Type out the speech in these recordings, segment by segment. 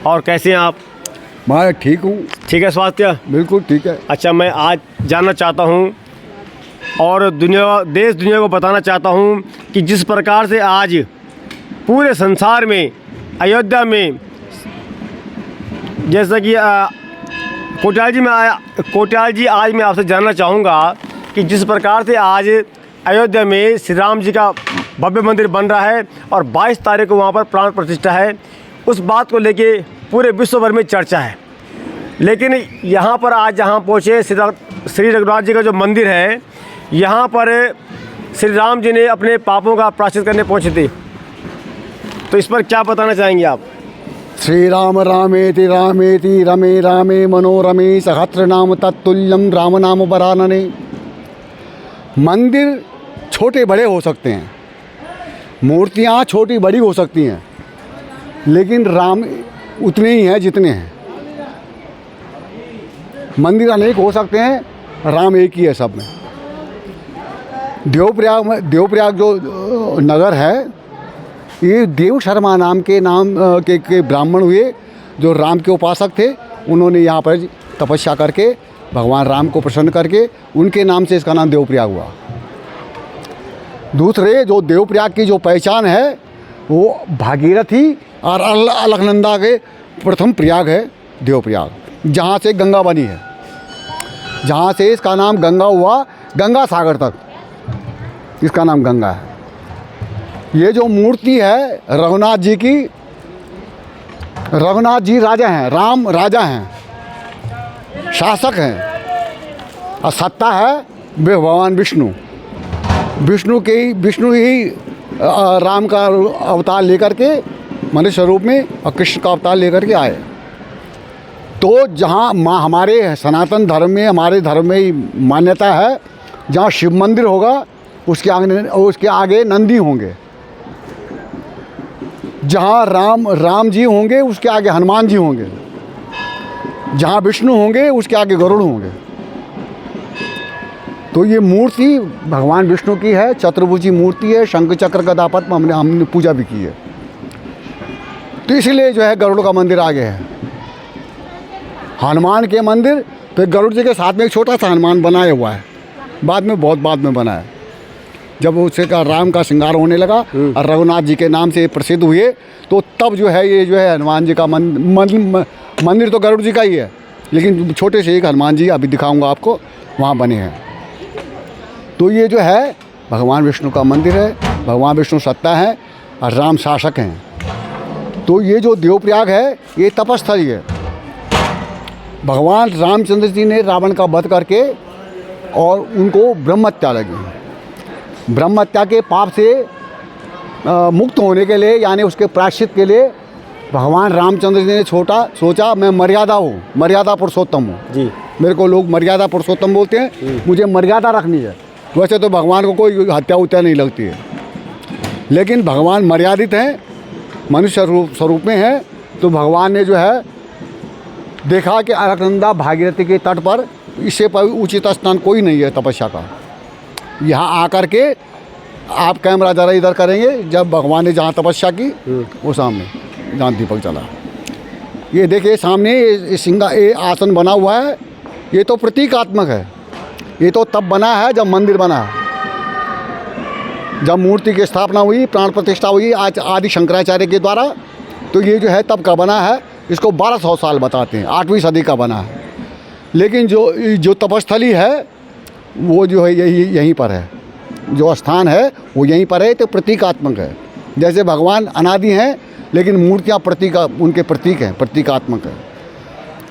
और कैसे हैं आप? मैं ठीक हूँ। ठीक है स्वास्थ्य? बिल्कुल ठीक है। अच्छा, मैं आज जानना चाहता हूँ और देश दुनिया को बताना चाहता हूँ कि जिस प्रकार से आज पूरे संसार में अयोध्या में, जैसा कि कोटियाल जी आज मैं आपसे जानना चाहूँगा कि जिस प्रकार से आज अयोध्या में श्री राम जी का भव्य मंदिर बन रहा है और 22 तारीख को वहाँ पर प्राण प्रतिष्ठा है, उस बात को लेके पूरे विश्व भर में चर्चा है। लेकिन यहाँ पर आज जहाँ पहुँचे श्री रघुनाथ जी का जो मंदिर है, यहाँ पर श्री राम जी ने अपने पापों का प्रायश्चित करने पहुँचे थे, तो इस पर क्या बताना चाहेंगे आप? श्री राम रामेति रामेति रमे रामे मनोरमे सहस्र नाम तत्तुल्यम राम नाम वरानने। मंदिर छोटे बड़े हो सकते हैं, मूर्तियाँ छोटी बड़ी हो सकती हैं, लेकिन राम उतने ही हैं जितने हैं। मंदिर अनेक हो सकते हैं, राम एक ही है सब में। देवप्रयाग जो नगर है, ये देव शर्मा नाम के ब्राह्मण हुए जो राम के उपासक थे। उन्होंने यहाँ पर तपस्या करके भगवान राम को प्रसन्न करके उनके नाम से इसका नाम देवप्रयाग हुआ। दूसरे जो देवप्रयाग की जो पहचान है वो भागीरथी और अलकनंदा के प्रथम प्रयाग है देवप्रयाग, जहाँ से गंगा बनी है, जहाँ से इसका नाम गंगा हुआ, गंगा सागर तक इसका नाम गंगा है। ये जो मूर्ति है रघुनाथ जी की, रघुनाथ जी राजा हैं, राम राजा हैं, शासक हैं, और सत्ता है भगवान विष्णु। विष्णु ही राम का अवतार लेकर के मनुष्य रूप में और कृष्ण का अवतार लेकर के आए। तो जहाँ हमारे सनातन धर्म में, हमारे धर्म में मान्यता है, जहाँ शिव मंदिर होगा उसके आगे नंदी होंगे, जहाँ राम जी होंगे उसके आगे हनुमान जी होंगे, जहाँ विष्णु होंगे उसके आगे गरुड़ होंगे। तो ये मूर्ति भगवान विष्णु की है, चतुर्भुजी मूर्ति है, शंख चक्र गदा पद्म हमने पूजा भी की है। तो इसलिए जो है गरुड़ का मंदिर आगे है। हनुमान के मंदिर तो गरुड़ जी के साथ में एक छोटा सा हनुमान बनाया हुआ है, बहुत बाद में बना है। जब उससे का राम का श्रृंगार होने लगा और रघुनाथ जी के नाम से प्रसिद्ध हुए, तो तब जो है ये जो है हनुमान जी का मंदिर तो गरुड़ जी का ही है, लेकिन छोटे से एक हनुमान जी अभी दिखाऊंगा आपको वहाँ बने हैं। तो ये जो है भगवान विष्णु का मंदिर है। भगवान विष्णु सत्ता है और राम शासक हैं। तो ये जो देवप्रयाग है ये तपस्थली है। भगवान रामचंद्र जी ने रावण का वध करके और उनको ब्रह्महत्या लगी। ब्रह्महत्या के पाप से मुक्त होने के लिए, यानी उसके प्रायश्चित के लिए भगवान रामचंद्र जी ने सोचा मैं मर्यादा पुरुषोत्तम हूँ जी। मेरे को लोग मर्यादा पुरुषोत्तम बोलते हैं, मुझे मर्यादा रखनी है। वैसे तो भगवान को कोई हत्या नहीं लगती है, लेकिन भगवान मर्यादित हैं, मनुष्य स्वरूप में है। तो भगवान ने जो है देखा कि अलकनंदा भागीरथी के तट पर इससे उचित स्थान कोई नहीं है तपस्या का। यहाँ आकर के आप कैमरा ज़रा इधर करेंगे, जब भगवान ने जहाँ तपस्या की वो सामने जहाँ दीपक जला, ये देखिए सामने ये आसन बना हुआ है। ये तो प्रतीकात्मक है। ये तो तब बना है जब मंदिर बना है, जब मूर्ति की स्थापना हुई, प्राण प्रतिष्ठा हुई आज आदि शंकराचार्य के द्वारा। तो ये जो है तब का बना है। इसको 1200 साल बताते हैं, 8वीं सदी का बना है। लेकिन जो तपस्थली है वो जो है यहीं पर है, जो स्थान है वो यहीं पर है। तो प्रतीकात्मक है। जैसे भगवान अनादि हैं, लेकिन मूर्तियाँ उनके प्रतीक हैं, प्रतीकात्मक है।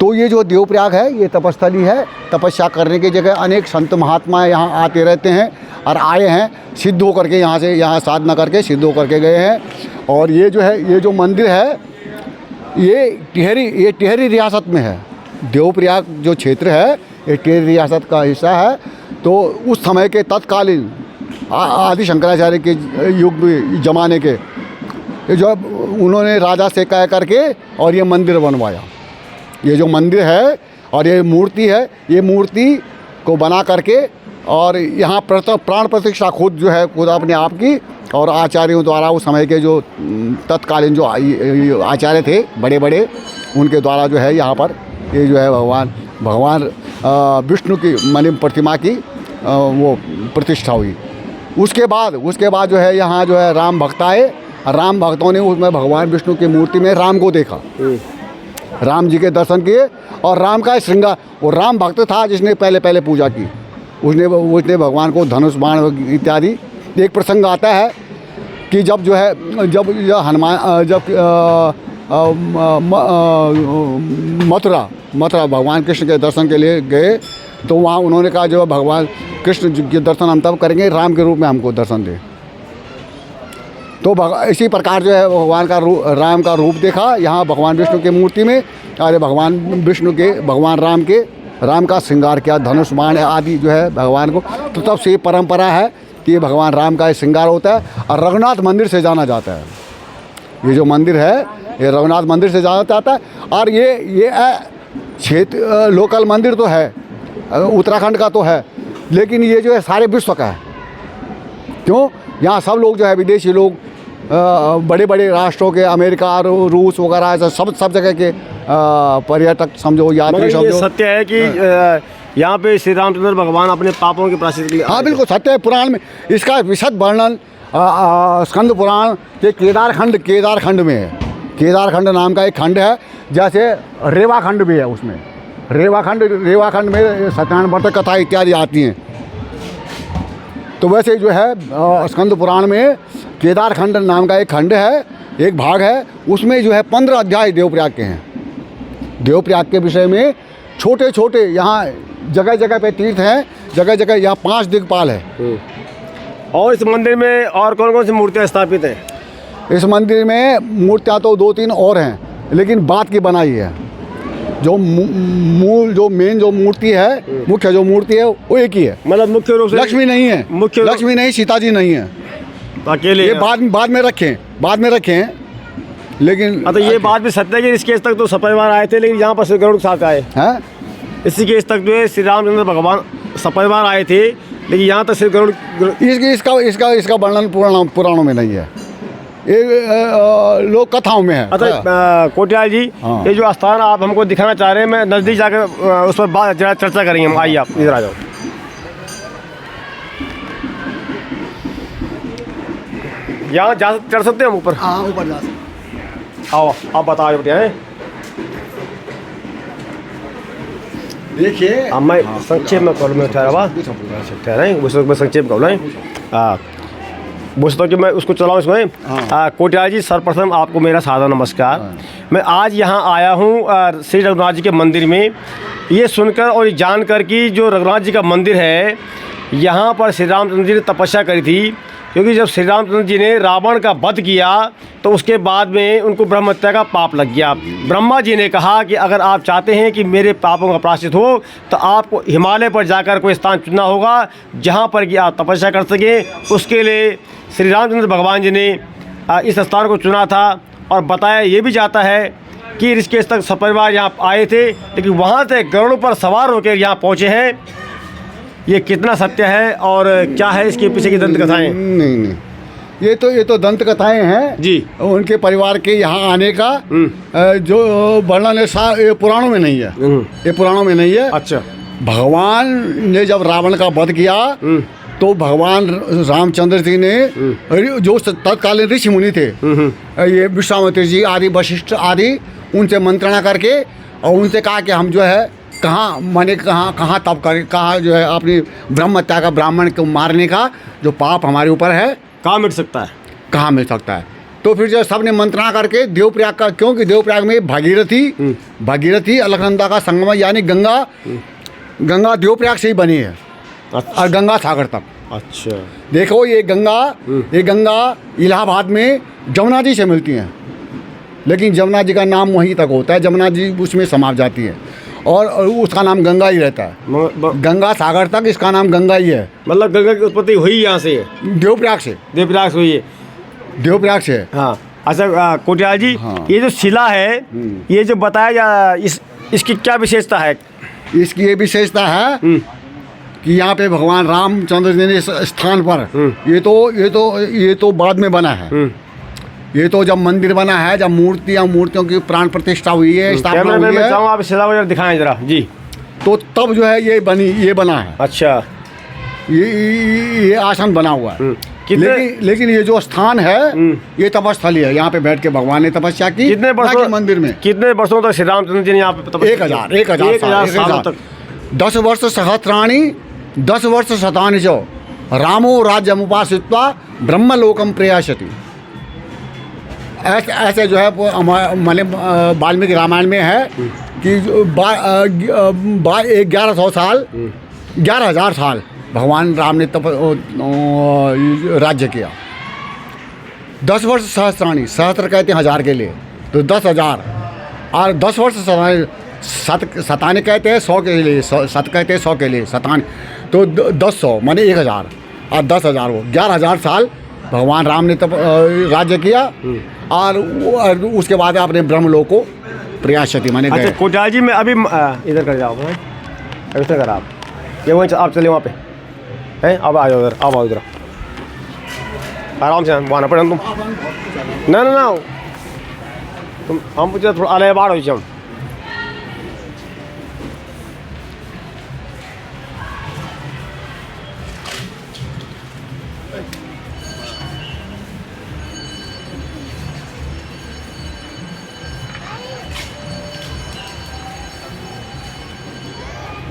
तो ये जो देवप्रयाग है ये तपस्थली है। तपस्या करने की जगह अनेक संत महात्मा यहाँ आते रहते हैं और आए हैं, सिद्ध होकर के यहाँ साधना करके सिद्ध होकर के गए हैं। और ये जो है, ये जो मंदिर है ये टिहरी रियासत में है। देवप्रयाग जो क्षेत्र है ये टिहरी रियासत का हिस्सा है। तो उस समय के तत्कालीन आदि शंकराचार्य के युग जमाने के जो उन्होंने राजा से कह करके और ये मंदिर बनवाया। ये जो मंदिर है और ये मूर्ति है, ये मूर्ति को बना करके और यहाँ प्राण प्रतिष्ठा खुद जो है खुद अपने आप की, और आचार्यों द्वारा उस समय के जो तत्कालीन जो आचार्य थे बड़े बड़े, उनके द्वारा जो है यहाँ पर ये जो है भगवान विष्णु की माने प्रतिमा की वो प्रतिष्ठा हुई। उसके बाद जो है यहाँ जो है राम भक्त आए, राम भक्तों ने उसमें भगवान विष्णु की मूर्ति में राम को देखा, राम जी के दर्शन किए और राम का श्रृंगार। और राम भक्त था जिसने पहले पूजा की, उसने भगवान को धनुष बाण इत्यादि। एक प्रसंग आता है कि जब हनुमान मथुरा भगवान कृष्ण के दर्शन के लिए गए तो वहाँ उन्होंने कहा जो भगवान कृष्ण के दर्शन हम तब करेंगे राम के रूप में हमको दर्शन दे। तो इसी प्रकार जो है भगवान का राम का रूप देखा यहाँ भगवान विष्णु की मूर्ति में। अरे भगवान विष्णु के भगवान राम का श्रृंगार किया, धनुष बाण आदि जो है भगवान को। तो तब से ये परंपरा है कि भगवान राम का श्रृंगार होता है और रघुनाथ मंदिर से जाना जाता है। ये जो मंदिर है ये रघुनाथ मंदिर से जाना जाता है। और ये क्षेत्र लोकल मंदिर तो है, उत्तराखंड का तो है, लेकिन ये जो है सारे विश्व का है। क्यों? यहाँ सब लोग जो है विदेशी लोग, बड़े बड़े राष्ट्रों के, अमेरिका, रूस वगैरह ऐसा सब जगह के पर्यटक समझो, यात्री समझो। ये सत्य है कि यहाँ पे श्री रामचंद्र भगवान अपने पापों के प्रायश्चित के लिए, हाँ बिल्कुल सत्य है। पुराण में इसका विशद वर्णन स्कंद पुराण के केदारखंड में है। केदारखंड नाम का एक खंड है, जैसे रेवाखंड भी है। उसमें रेवाखंड में सत्यनारायण व्रत कथा इत्यादि आती हैं। तो वैसे जो है स्कंद पुराण में केदारखंड नाम का एक खंड है, एक भाग है। उसमें जो है 15 अध्याय देवप्रयाग के हैं। देवप्रयाग के विषय में छोटे छोटे यहाँ जगह पे तीर्थ हैं, जगह यहाँ 5 दिक्पाल है। और इस मंदिर में और कौन कौन सी मूर्तियाँ स्थापित हैं? इस मंदिर में मूर्तियाँ तो 2-3 और हैं, लेकिन बात की बनाई है। जो मेन जो मूर्ति है, मुख्य जो मूर्ति है वो एक ही है। मतलब मुख्य रूप से लक्ष्मी नहीं है, लक्ष्मी नहीं, सीता जी नहीं है, अकेले। ये बाद में रखें लेकिन तो ये बात भी सत्य है कि इसके तक तो सपरिवार आए थे, लेकिन यहाँ पर श्री गरुड़ साथ आए हैं। इसी के तक जो है श्री रामचंद्र भगवान सपरिवार आए थे, लेकिन यहाँ तक श्री गरुड़ इसका वर्णन पुराणों में नहीं है, ये लोक कथाओं में है। अच्छा कोटियाल जी, ये जो स्थान आप हमको दिखाना चाह रहे हैं, मैं नज़दीक जाकर उस पर बात जरा चर्चा करेंगे हम। आइए आप इधर आ जाओ। यहाँ जा चढ़ सकते हैं हम ऊपर? हाँ ऊपर जा सकते। आओ आप बताओ बेटे। देखिए अब मैं संक्षेप में कॉल में ठहरा मैं संक्षेप कॉल बोलता हूँ कि मैं उसको चलाऊँ इसमें। कोटियाल जी, सर्वप्रथम आपको मेरा सादर नमस्कार। मैं आज यहाँ आया हूँ श्री रघुनाथ जी के मंदिर में, ये सुनकर और जानकर कि जो रघुनाथ जी का मंदिर है यहाँ पर श्री रामचंद्र जी ने तपस्या करी थी। क्योंकि जब श्री रामचंद्र जी ने रावण का वध किया तो उसके बाद में उनको ब्रह्म हत्या का पाप लग गया। ब्रह्मा जी ने कहा कि अगर आप चाहते हैं कि मेरे पापों का प्रायश्चित हो तो आपको हिमालय पर जाकर कोई स्थान चुनना होगा जहाँ पर कि आप तपस्या कर सकें। उसके लिए श्री रामचंद्र भगवान जी ने इस स्थान को चुना था। और बताया ये भी जाता है कि ऋषिकेश तक सपरिवार यहाँ आए थे, लेकिन वहाँ से गरुड़ पर सवार होकर यहाँ पहुँचे हैं। ये कितना सत्य है और क्या है इसके पीछे की दंत कथाएं? नहीं, ये तो दंत कथाएं हैं जी। उनके परिवार के यहाँ आने का जो वर्णन है ये पुराणों में नहीं है, ये पुराणों में नहीं है। अच्छा, भगवान ने जब रावण का वध किया तो भगवान रामचंद्र जी ने जो तत्कालीन ऋषि मुनि थे, ये विश्वामित्र जी आदि, वशिष्ठ आदि, उनसे मंत्रणा करके और उनसे कहा कि हम जो है कहाँ तप करें, कहाँ जो है अपनी ब्रह्म हत्या का, ब्राह्मण को मारने का जो पाप हमारे ऊपर है कहाँ मिट सकता है। तो फिर जो सबने मंत्रणा करके देवप्रयाग का, क्योंकि देवप्रयाग में भागीरथी अलकनंदा का संगम, यानी गंगा देवप्रयाग से ही बनी है। अच्छा। और गंगा सागर तक। अच्छा, देखो ये गंगा इलाहाबाद में जमुना जी से मिलती हैं, लेकिन जमुना जी का नाम वहीं तक होता है, जमुना जी उसमें समाप जाती है और उसका नाम गंगा ही रहता है। गंगा सागर तक इसका नाम गंगा ही है। मतलब गंगा की उत्पत्ति हुई यहाँ से है? देवप्रयाग से हुई है। देवप्रयाग से। हाँ। अच्छा कोटियाल जी, हाँ। ये जो शिला है, ये जो बताया इसकी क्या विशेषता है? इसकी ये विशेषता है कि यहाँ पे भगवान रामचंद्र जी ने इस स्थान पर, ये तो बाद में बना है, ये तो जब मंदिर बना है, जब मूर्तियों की प्राण प्रतिष्ठा हुई है, स्थापना कैमरामैन हुई मैं है, चाहूँगा आप सजावट दिखाएं जरा जी। तो तब जो है ये बना है। अच्छा, ये आसन बना हुआ है। लेकिन ये जो स्थान है ये तपस्थली है। यहाँ पे बैठ के भगवान ने तपस्या की। कितने ना वर्षों कि मंदिर में कितने वर्षों तक श्री रामचंद्र जी ने यहाँ पे तपस्या की? 1000 सालों तक। 10 वर्ष सहस्राणि 10 वर्ष शतानि च रामो राज्यमुपासित्वा ब्रह्मलोकम प्रयासति। ऐसे जो है वाल्मीकि रामायण में है कि 1100 साल 11,000 साल भगवान राम ने राज्य किया। 10 वर्ष सहस्राणी, सहस्त्र कहते हैं 1000 के लिए, तो 10,000। और 10 वर्ष शतानी कहते हैं 100 के लिए, शत कहते हैं 100 के लिए, शतानी तो 10,100 माने 1000 और 10,000 वो 11,000 साल भगवान राम ने राज्य किया। और उसके बाद आपने ब्रह्मलोक को प्रयासति माने गए। अच्छा कोटाल जी, मैं अभी इधर कर जाओ भाई, इधर कर आप, ये वहीं आप चले वहाँ पे हैं। अब आ जाओ इधर, अब आओ इधर, आराम से वहाँ पड़े तुम। ना तुम हम पूछे थोड़ा अलग बार हो हम।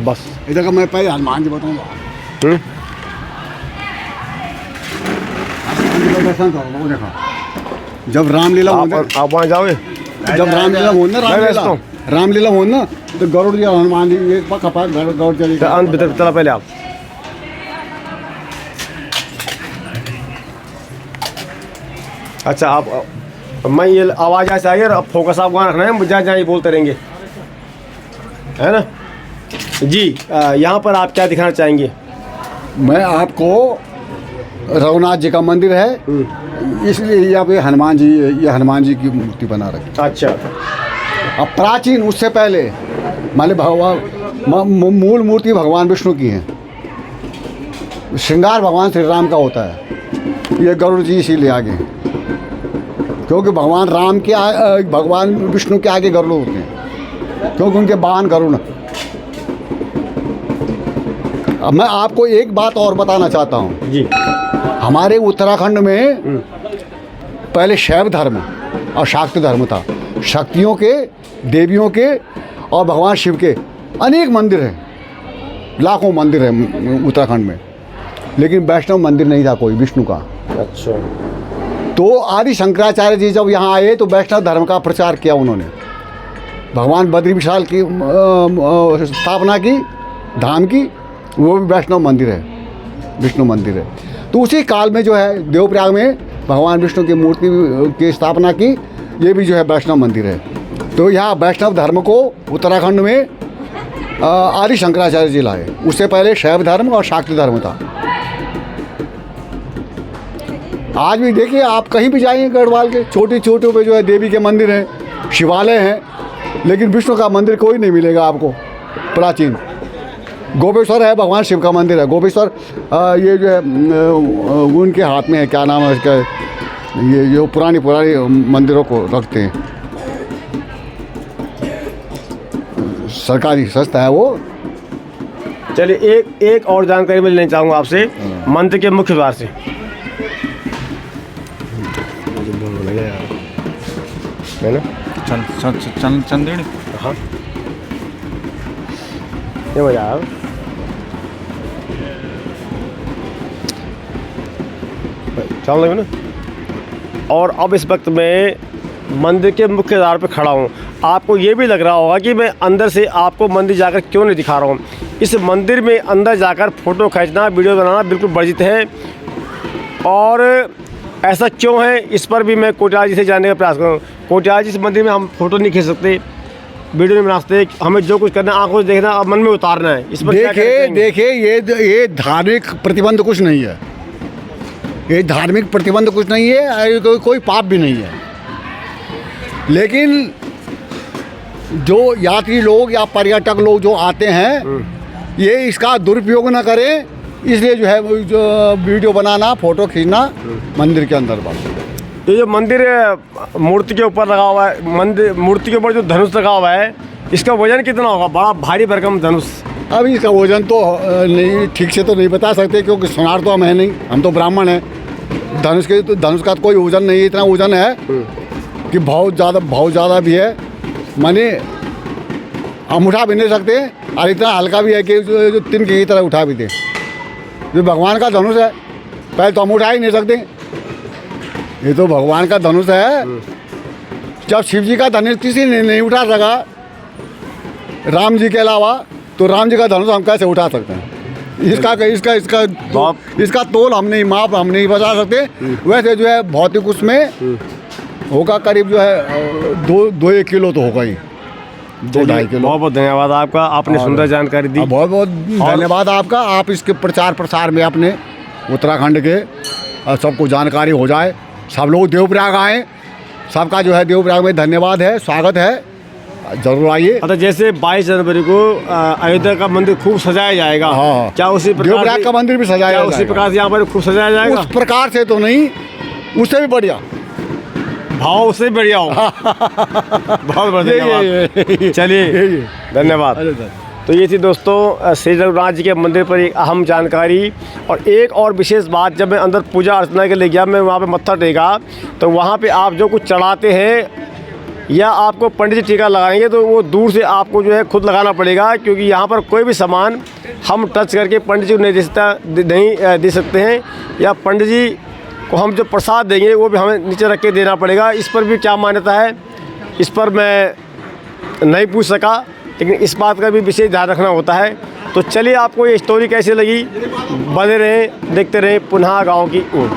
बस इधर का मैं पहले हनुमान जी बताऊँगा। दर्शन करो, वो देखो जब रामलीला आप वहाँ जाओगे, जब रामलीला हो ना, रामलीला हो ना, तो गरुड़ जी और हनुमान जी एक पक्का गरुड़ चली अंत भीतर चला पहले आप। अच्छा आप, मैं ये आवाज़ ऐसे आई और फोकस आप वहाँ रखना है, जहाँ जहाँ ये बोलते रहेंगे, है ना जी। यहाँ पर आप क्या दिखाना चाहेंगे? मैं आपको रघुनाथ जी का मंदिर है, इसलिए यहाँ पे हनुमान जी, ये हनुमान जी की मूर्ति बना रखी। अच्छा, अब प्राचीन उससे पहले मान ली भगवान मूल मूर्ति भगवान विष्णु की है, श्रृंगार भगवान श्री राम का होता है। ये गरुड़ जी इसीलिए आगे हैं, क्योंकि भगवान राम के भगवान विष्णु के आगे गरुड़ होते हैं, क्योंकि उनके वाहन गरुड़। अब मैं आपको एक बात और बताना चाहता हूँ जी। हमारे उत्तराखंड में पहले शैव धर्म और शाक्त धर्म था। शक्तियों के, देवियों के और भगवान शिव के अनेक मंदिर हैं, लाखों मंदिर हैं उत्तराखंड में, लेकिन वैष्णव मंदिर नहीं था कोई विष्णु का। अच्छा, तो आदि शंकराचार्य जी जब यहाँ आए तो वैष्णव धर्म का प्रचार किया उन्होंने। भगवान बद्री विशाल की स्थापना की, धाम की, वो भी वैष्णव मंदिर है, विष्णु मंदिर है। तो उसी काल में जो है देवप्रयाग में भगवान विष्णु की मूर्ति की स्थापना की, ये भी जो है वैष्णव मंदिर है। तो यहाँ वैष्णव धर्म को उत्तराखंड में आदि शंकराचार्य जी लाए। उससे पहले शैव धर्म और शाक्त धर्म था। आज भी देखिए आप कहीं भी जाइए गढ़वाल के छोटे छोटे पे जो है देवी के मंदिर हैं, शिवालय हैं, लेकिन विष्णु का मंदिर कोई नहीं मिलेगा आपको प्राचीन। गोपेश्वर है, भगवान शिव का मंदिर है गोपेश्वर। ये जो है उनके हाथ में है, क्या नाम है इसका, ये जो पुरानी मंदिरों को रखते हैं, सरकारी संस्था है वो। चलिए एक और जानकारी मैं लेना चाहूँगा आपसे मंदिर के मुख्य द्वार से। है ना चंदेड़ी। हाँ, ये मजा आया। चल लगे ना। और अब इस वक्त मैं मंदिर के मुख्य द्वार पर खड़ा हूँ। आपको ये भी लग रहा होगा कि मैं अंदर से आपको मंदिर जाकर क्यों नहीं दिखा रहा हूँ। इस मंदिर में अंदर जाकर फ़ोटो खींचना, वीडियो बनाना बिल्कुल वर्जित है, और ऐसा क्यों है इस पर भी मैं कोटियाल जी से जानने का प्रयास करूँ। कोटियाल जी, इस मंदिर में हम फ़ोटो नहीं खींच सकते, वीडियो नहीं बना सकते, हमें जो कुछ करना है आंखों से देखना और मन में उतारना है। इस पर देखिए ये धार्मिक प्रतिबंध कुछ नहीं है, ये धार्मिक प्रतिबंध कुछ नहीं है, कोई पाप भी नहीं है। लेकिन जो यात्री लोग या पर्यटक लोग जो आते हैं, ये इसका दुरुपयोग ना करें, इसलिए जो है जो वीडियो बनाना, फ़ोटो खींचना मंदिर के अंदर बस। ये जो मंदिर मूर्ति के ऊपर लगा हुआ है, मंदिर मूर्ति के ऊपर जो धनुष लगा हुआ है, इसका वजन कितना होगा? बड़ा भारी भरकम धनुष। अभी इसका वजन तो नहीं ठीक से तो नहीं बता सकते, क्योंकि सुनार तो हम है नहीं, हम तो ब्राह्मण हैं। धनुष का तो कोई वजन नहीं है। इतना वजन है कि बहुत ज़्यादा भी है, माने हम उठा भी नहीं सकते, और इतना हल्का भी है कि जो तिनके की तरह उठा भी दे। जो भगवान का धनुष है, पहले तो हम उठा ही नहीं सकते। ये तो भगवान का धनुष है। जब शिव जी का धनुष किसी ने नहीं उठा सका, राम जी के अलावा, तो राम जी का धनुष हम कैसे उठा सकते हैं? इसका तोल हम नहीं बता सकते। वैसे जो है भौतिक उसमें होगा करीब जो है 2-1 किलो तो होगा ही, 2-2.5 किलो। बहुत बहुत धन्यवाद आपका, आपने सुंदर जानकारी दी। बहुत बहुत धन्यवाद आपका। आप इसके प्रचार प्रसार में अपने उत्तराखंड के सबको जानकारी हो जाए, सब लोग देवप्रयाग आएँ। सबका जो है देवप्रयाग में धन्यवाद है, स्वागत है, जरूर आइए। अच्छा, जैसे 22 जनवरी को अयोध्या का मंदिर खूब सजाया जाएगा। हाँ, क्या उसी प्रकार देवप्रयाग का मंदिर भी सजाया जाएगा? उसी प्रकार से यहाँ पर खूब सजाया जाएगा? उस प्रकार से तो नहीं, उससे भी बढ़िया, भाव उससे भी बढ़िया हो। बहुत बहुत धन्यवाद। चलिए, धन्यवाद। तो ये थी दोस्तों श्री रघुनाथ जी के मंदिर पर एक अहम जानकारी। और एक और विशेष बात, जब मैं अंदर पूजा अर्चना के लिए गया, मैं वहाँ पे मत्था टेका, तो वहाँ पे आप जो कुछ चढ़ाते हैं या आपको पंडित जी टीका लगाएंगे, तो वो दूर से आपको जो है खुद लगाना पड़ेगा, क्योंकि यहाँ पर कोई भी सामान हम टच करके पंडित जी को नहीं दे सकते हैं, या पंडित जी को हम जो प्रसाद देंगे वो भी हमें नीचे रख के देना पड़ेगा। इस पर भी क्या मान्यता है, इस पर मैं नहीं पूछ सका, लेकिन इस बात का भी विशेष ध्यान रखना होता है। तो चलिए, आपको ये स्टोरी कैसी लगी, बने रहें, देखते रहें पुनः गाँव की ओर।